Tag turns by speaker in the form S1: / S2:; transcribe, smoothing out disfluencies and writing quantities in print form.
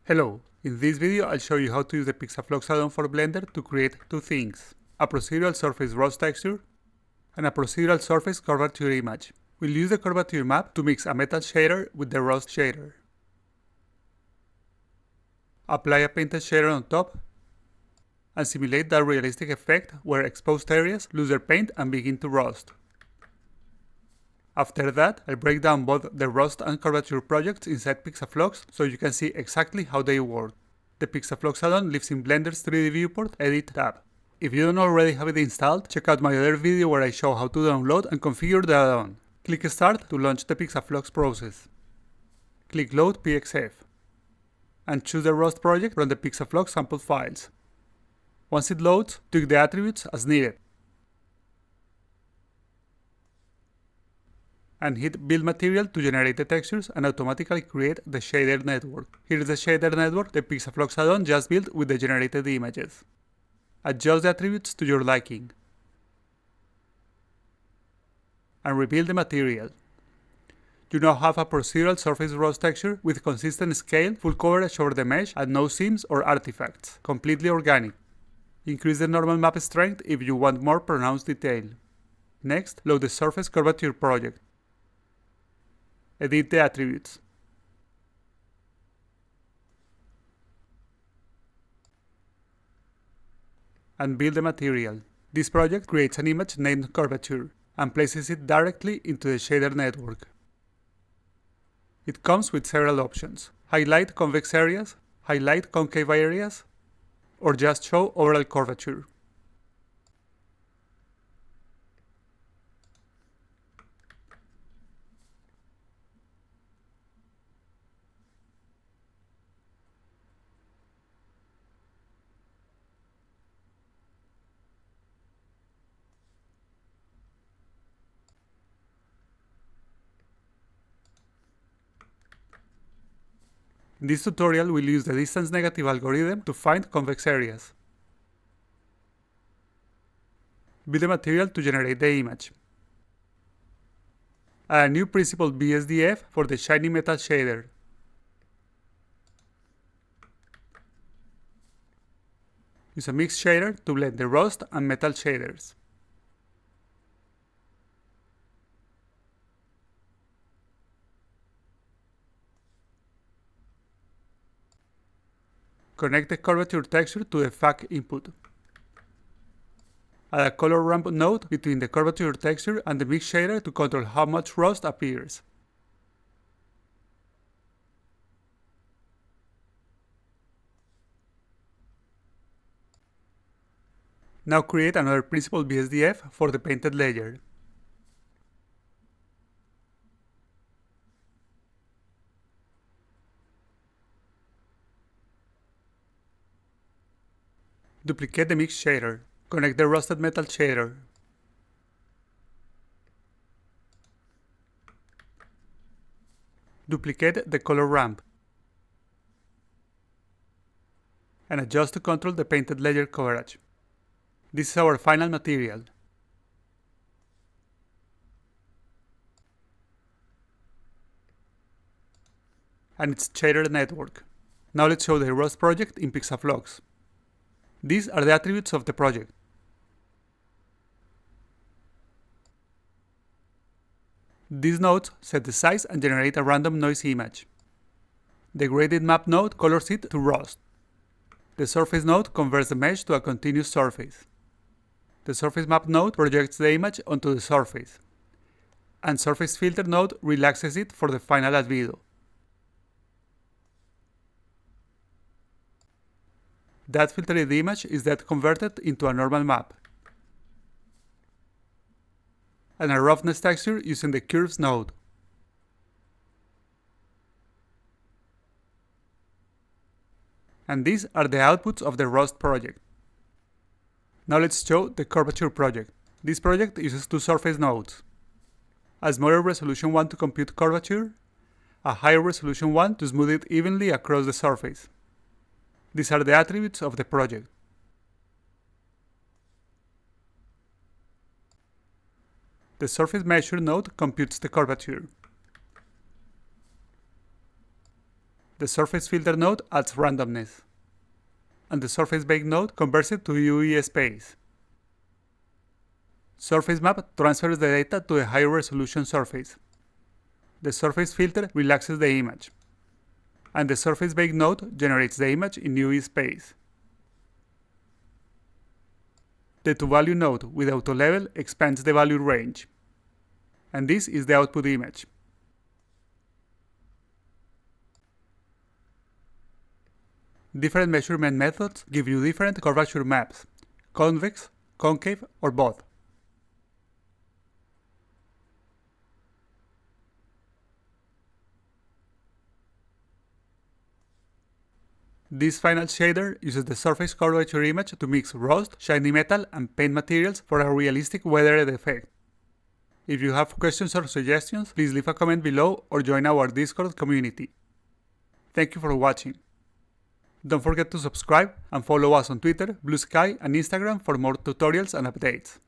S1: Hello, in this video I'll show you how to use the PixaFlux add-on for Blender to create two things, a procedural surface rust texture and a procedural surface curvature image. We'll use the curvature map to mix a metal shader with the rust shader. Apply a painted shader on top and simulate that realistic effect where exposed areas lose their paint and begin to rust. After that, I'll break down both the rust and curvature projects inside PixaFlux so you can see exactly how they work. The PixaFlux add-on lives in Blender's 3D Viewport Edit tab. If you don't already have it installed, check out my other video where I show how to download and configure the add-on. Click Start to launch the PixaFlux process. Click Load PXF and choose the rust project from the PixaFlux sample files. Once it loads, tweak the attributes as needed. And hit Build Material to generate the textures and automatically create the shader network. Here is the shader network the PixaFlux add-on just built with the generated images. Adjust the attributes to your liking. And reveal the material. You now have a procedural surface rust texture with consistent scale, full coverage over the mesh, and no seams or artifacts. Completely organic. Increase the normal map strength if you want more pronounced detail. Next, load the surface curvature project. Edit the attributes. And build the material. This project creates an image named Curvature and places it directly into the shader network. It comes with several options: highlight convex areas, highlight concave areas, or just show overall curvature. In this tutorial, we'll use the distance negative algorithm to find convex areas. Build a material to generate the image. Add a new principled BSDF for the shiny metal shader. Use a mixed shader to blend the rust and metal shaders. Connect the curvature texture to the FAC input. Add a color ramp node between the curvature texture and the mix shader to control how much rust appears. Now create another principled BSDF for the painted layer. Duplicate the mix shader. Connect the rusted metal shader. Duplicate the color ramp. And adjust to control the painted layer coverage. This is our final material. And its shader network. Now let's show the rust project in PixaFlux. These are the attributes of the project. These nodes set the size and generate a random noise image. The graded map node colors it to rust. The surface node converts the mesh to a continuous surface. The surface map node projects the image onto the surface. And surface filter node relaxes it for the final albedo. That filtered image is then converted into a normal map. And a roughness texture using the curves node. And these are the outputs of the rust project. Now let's show the curvature project. This project uses two surface nodes. A smaller resolution one to compute curvature, a higher resolution one to smooth it evenly across the surface. These are the attributes of the project. The surface measure node computes the curvature. The Surface Filter node adds randomness, and the Surface Bake node converts it to UE space. Surface Map transfers the data to a higher resolution surface. The Surface Filter relaxes the image, and the Surface Bake node generates the image in UE space. The ToValue node with AutoLevel expands the value range, and this is the output image. Different measurement methods give you different curvature maps, convex, concave, or both. This final shader uses the surface curvature image to mix rust, shiny metal, and paint materials for a realistic weathered effect. If you have questions or suggestions, please leave a comment below or join our Discord community. Thank you for watching. Don't forget to subscribe and follow us on Twitter, Blue Sky, and Instagram for more tutorials and updates.